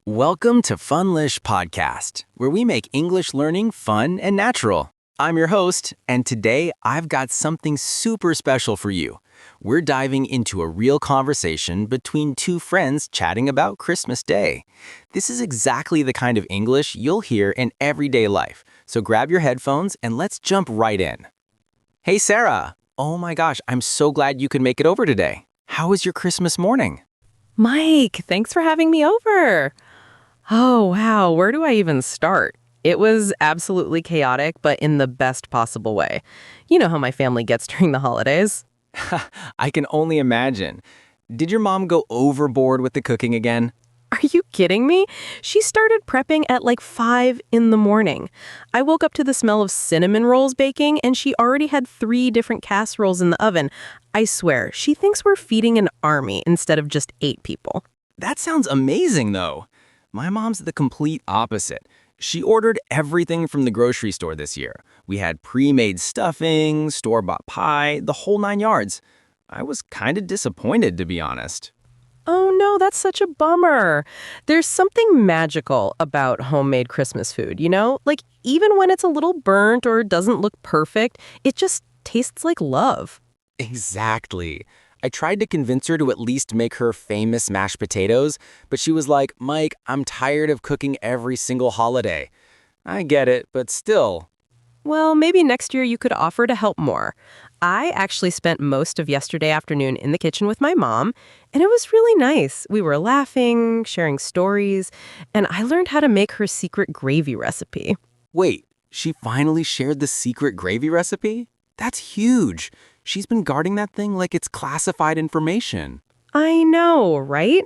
Welcome to FunlishPodcast, where we make English learning fun and natural. I'm your host, and today I've got something super special for you. We're diving into a real conversation between two friends chatting about Christmas Day. This is exactly the kind of English you'll hear in everyday life, so grab your headphones and let's jump right in. Hey Sarah! Oh my gosh, I'm so glad you could make it over today. How was your Christmas morning? Mike, thanks for having me over. Oh, wow, where do I even start? It was absolutely chaotic, but in the best possible way. You know how my family gets during the holidays. I can only imagine. Did your mom go overboard with the cooking again? Are you kidding me? She started prepping at like 5 in the morning. I woke up to the smell of cinnamon rolls baking, and she already had 3 different casseroles in the oven. I swear, she thinks we're feeding an army instead of just 8 people. That sounds amazing, though. My mom's the complete opposite. She ordered everything from the grocery store this year. We had pre-made stuffing, store-bought pie, the whole 9 yards. I was kind of disappointed, to be honest. Oh no, that's such a bummer. There's something magical about homemade Christmas food, you know? Like, even when it's a little burnt or doesn't look perfect, it just tastes like love. Exactly. I tried to convince her to at least make her famous mashed potatoes, but she was like, Mike, I'm tired of cooking every single holiday. I get it, but still. Well, maybe next year you could offer to help more. I actually spent most of yesterday afternoon in the kitchen with my mom, and it was really nice. We were laughing, sharing stories, and I learned how to make her secret gravy recipe. Wait, she finally shared the secret gravy recipe? That's huge. She's been guarding that thing like it's classified information. I know, right?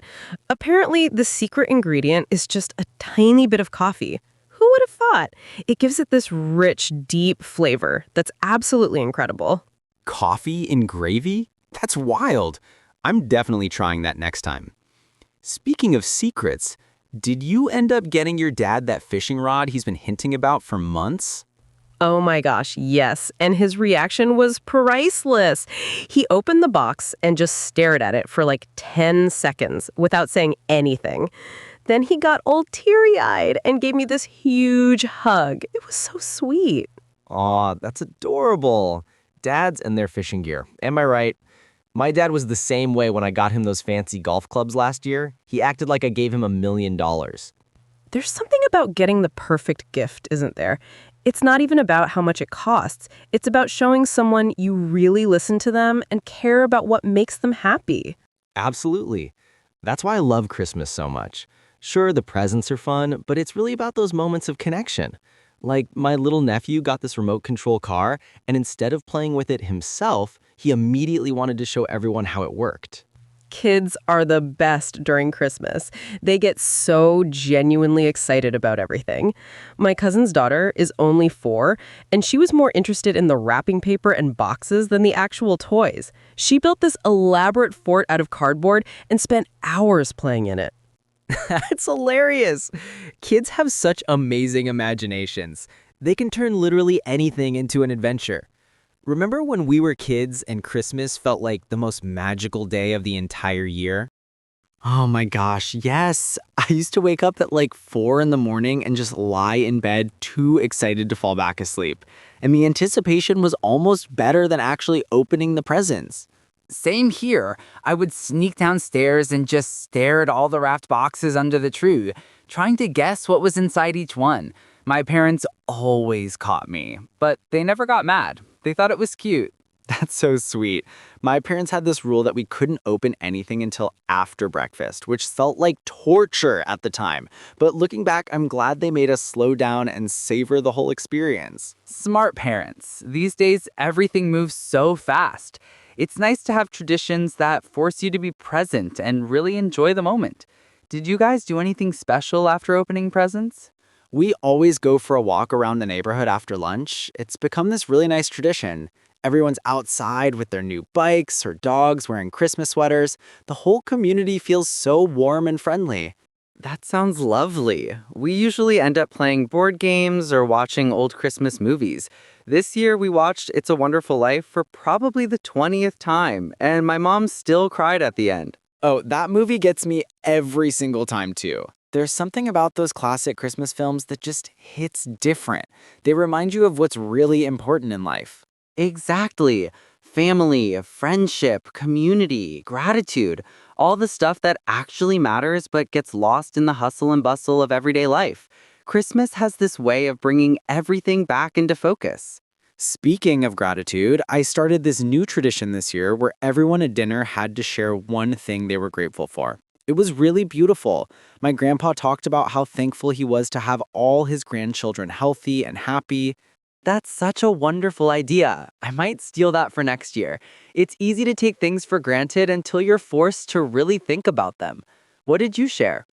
Apparently, the secret ingredient is just a tiny bit of coffee. Who would have thought? It gives it this rich, deep flavor that's absolutely incredible. Coffee in gravy? That's wild. I'm definitely trying that next time. Speaking of secrets, did you end up getting your dad that fishing rod he's been hinting about for months? Oh my gosh, yes. And his reaction was priceless. He opened the box and just stared at it for like 10 seconds without saying anything. Then he got all teary-eyed and gave me this huge hug. It was so sweet. Aw, that's adorable. Dads and their fishing gear. Am I right? My dad was the same way when I got him those fancy golf clubs last year. He acted like I gave him $1 million. There's something about getting the perfect gift, isn't there? It's not even about how much it costs. It's about showing someone you really listen to them and care about what makes them happy. Absolutely. That's why I love Christmas so much. Sure, the presents are fun, but it's really about those moments of connection. Like, my little nephew got this remote control car, and instead of playing with it himself, he immediately wanted to show everyone how it worked. Kids are the best during Christmas. They get so genuinely excited about everything. My cousin's daughter is only 4, and she was more interested in the wrapping paper and boxes than the actual toys. She built this elaborate fort out of cardboard and spent hours playing in it. It's hilarious. Kids have such amazing imaginations. They can turn literally anything into an adventure. Remember when we were kids and Christmas felt like the most magical day of the entire year? Oh my gosh, yes. I used to wake up at like 4 in the morning and just lie in bed too excited to fall back asleep. And the anticipation was almost better than actually opening the presents. Same here. I would sneak downstairs and just stare at all the wrapped boxes under the tree, trying to guess what was inside each one. My parents always caught me, but they never got mad. They thought it was cute. That's so sweet. My parents had this rule that we couldn't open anything until after breakfast, which felt like torture at the time. But looking back, I'm glad they made us slow down and savor the whole experience. Smart parents. These days, everything moves so fast. It's nice to have traditions that force you to be present and really enjoy the moment. Did you guys do anything special after opening presents? We always go for a walk around the neighborhood after lunch. It's become this really nice tradition. Everyone's outside with their new bikes or dogs wearing Christmas sweaters. The whole community feels so warm and friendly. That sounds lovely. We usually end up playing board games or watching old Christmas movies. This year we watched It's a Wonderful Life for probably the 20th time, and my mom still cried at the end. Oh, that movie gets me every single time too. There's something about those classic Christmas films that just hits different. They remind you of what's really important in life. Exactly. Family, friendship, community, gratitude, all the stuff that actually matters but gets lost in the hustle and bustle of everyday life. Christmas has this way of bringing everything back into focus. Speaking of gratitude, I started this new tradition this year where everyone at dinner had to share one thing they were grateful for. It was really beautiful. My grandpa talked about how thankful he was to have all his grandchildren healthy and happy. That's such a wonderful idea. I might steal that for next year. It's easy to take things for granted until you're forced to really think about them. What did you share?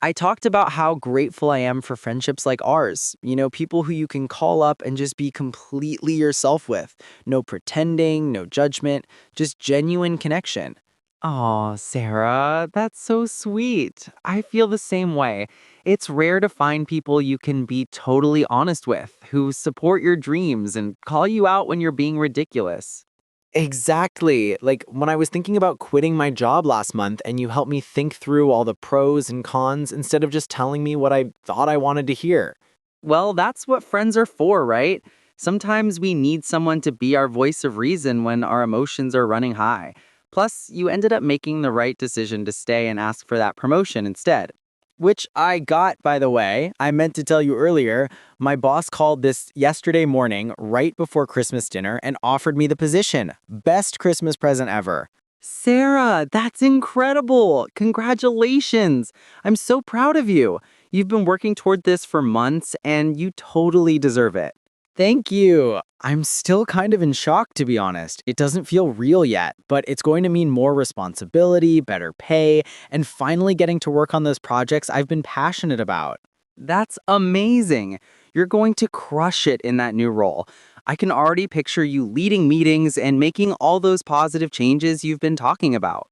I talked about how grateful I am for friendships like ours. People who you can call up and just be completely yourself with. No pretending, no judgment, just genuine connection. Aw, Sarah, that's so sweet. I feel the same way. It's rare to find people you can be totally honest with, who support your dreams and call you out when you're being ridiculous. Exactly. Like when I was thinking about quitting my job last month and you helped me think through all the pros and cons instead of just telling me what I thought I wanted to hear. Well, that's what friends are for, right? Sometimes we need someone to be our voice of reason when our emotions are running high. Plus, you ended up making the right decision to stay and ask for that promotion instead. Which I got, by the way. I meant to tell you earlier, my boss called this yesterday morning, right before Christmas dinner, and offered me the position. Best Christmas present ever. Sarah, that's incredible! Congratulations! I'm so proud of you. You've been working toward this for months, and you totally deserve it. Thank you. I'm still kind of in shock, to be honest. It doesn't feel real yet, but it's going to mean more responsibility, better pay, and finally getting to work on those projects I've been passionate about. That's amazing. You're going to crush it in that new role. I can already picture you leading meetings and making all those positive changes you've been talking about.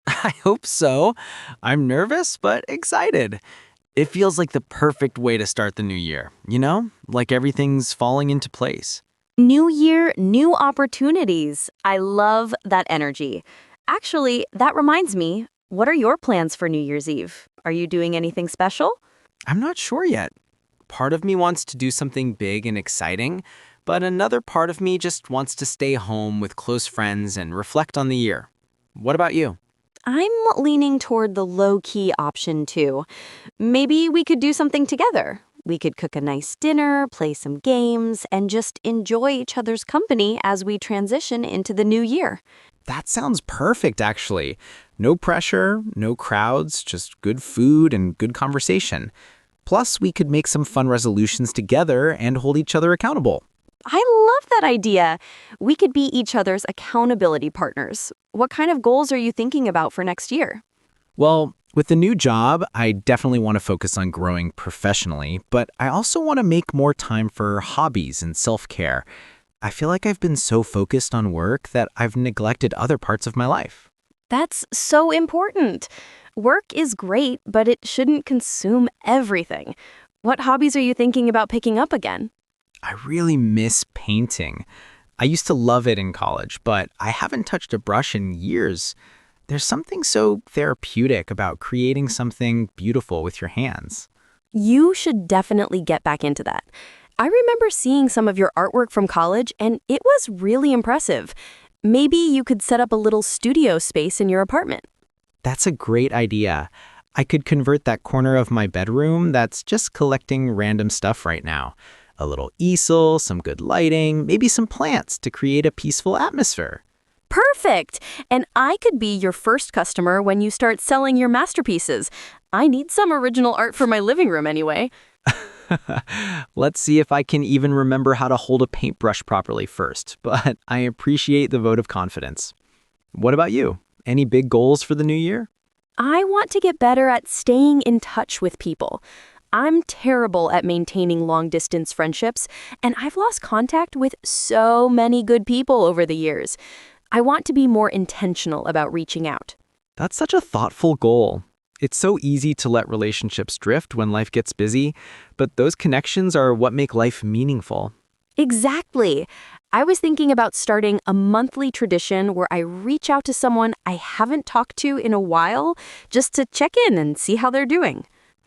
I hope so. I'm nervous, but excited. It feels like the perfect way to start the new year, Like everything's falling into place. New year, new opportunities. I love that energy. Actually, that reminds me, what are your plans for New Year's Eve? Are you doing anything special? I'm not sure yet. Part of me wants to do something big and exciting, but another part of me just wants to stay home with close friends and reflect on the year. What about you? I'm leaning toward the low-key option too. Maybe we could do something together. We could cook a nice dinner, play some games, and just enjoy each other's company as we transition into the new year. That sounds perfect, actually. No pressure, no crowds, just good food and good conversation. Plus, we could make some fun resolutions together and hold each other accountable. I love that idea. We could be each other's accountability partners. What kind of goals are you thinking about for next year? Well, with the new job, I definitely want to focus on growing professionally, but I also want to make more time for hobbies and self-care. I feel like I've been so focused on work that I've neglected other parts of my life. That's so important. Work is great, but it shouldn't consume everything. What hobbies are you thinking about picking up again? I really miss painting. I used to love it in college, but I haven't touched a brush in years. There's something so therapeutic about creating something beautiful with your hands. You should definitely get back into that. I remember seeing some of your artwork from college, and it was really impressive. Maybe you could set up a little studio space in your apartment. That's a great idea. I could convert that corner of my bedroom that's just collecting random stuff right now. A little easel, some good lighting, maybe some plants to create a peaceful atmosphere. Perfect! And I could be your first customer when you start selling your masterpieces. I need some original art for my living room anyway. Let's see if I can even remember how to hold a paintbrush properly first, but I appreciate the vote of confidence. What about you? Any big goals for the new year? I want to get better at staying in touch with people. I'm terrible at maintaining long-distance friendships, and I've lost contact with so many good people over the years. I want to be more intentional about reaching out. That's such a thoughtful goal. It's so easy to let relationships drift when life gets busy, but those connections are what make life meaningful. Exactly. I was thinking about starting a monthly tradition where I reach out to someone I haven't talked to in a while just to check in and see how they're doing.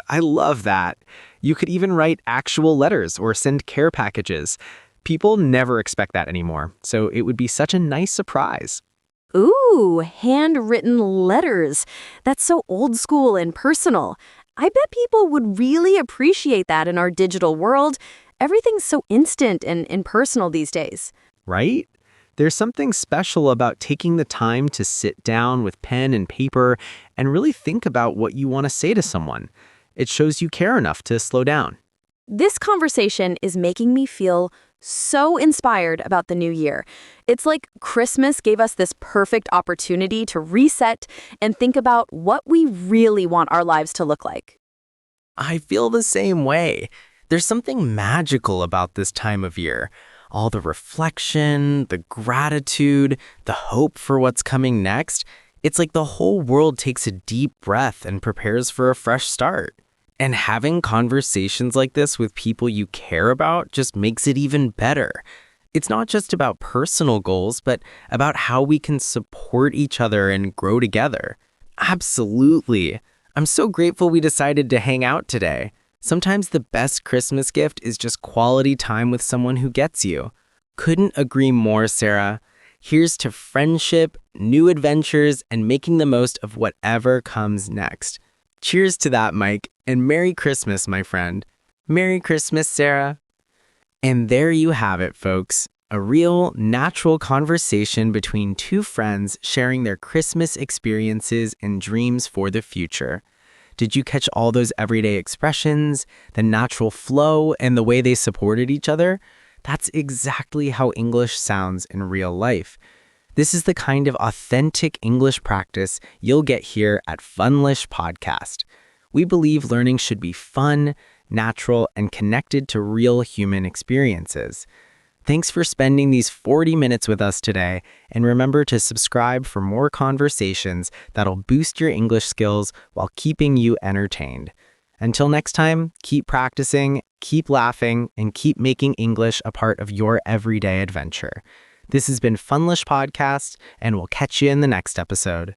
I love that. You could even write actual letters or send care packages. People never expect that anymore, so it would be such a nice surprise. Ooh, handwritten letters. That's so old school and personal. I bet people would really appreciate that in our digital world. Everything's so instant and impersonal these days. Right? There's something special about taking the time to sit down with pen and paper and really think about what you want to say to someone. It shows you care enough to slow down. This conversation is making me feel so inspired about the new year. It's like Christmas gave us this perfect opportunity to reset and think about what we really want our lives to look like. I feel the same way. There's something magical about this time of year. All the reflection, the gratitude, the hope for what's coming next. It's like the whole world takes a deep breath and prepares for a fresh start. And having conversations like this with people you care about just makes it even better. It's not just about personal goals, but about how we can support each other and grow together. Absolutely. I'm so grateful we decided to hang out today. Sometimes the best Christmas gift is just quality time with someone who gets you. Couldn't agree more, Sarah. Here's to friendship, new adventures, and making the most of whatever comes next. Cheers to that, Mike, and Merry Christmas, my friend. Merry Christmas, Sarah. And there you have it, folks. A real, natural conversation between two friends sharing their Christmas experiences and dreams for the future. Did you catch all those everyday expressions, the natural flow, and the way they supported each other? That's exactly how English sounds in real life. This is the kind of authentic English practice you'll get here at FunlishPodcast. We believe learning should be fun, natural, and connected to real human experiences. Thanks for spending these 40 minutes with us today, and remember to subscribe for more conversations that'll boost your English skills while keeping you entertained. Until next time, keep practicing, keep laughing, and keep making English a part of your everyday adventure. This has been Funlish Podcast, and we'll catch you in the next episode.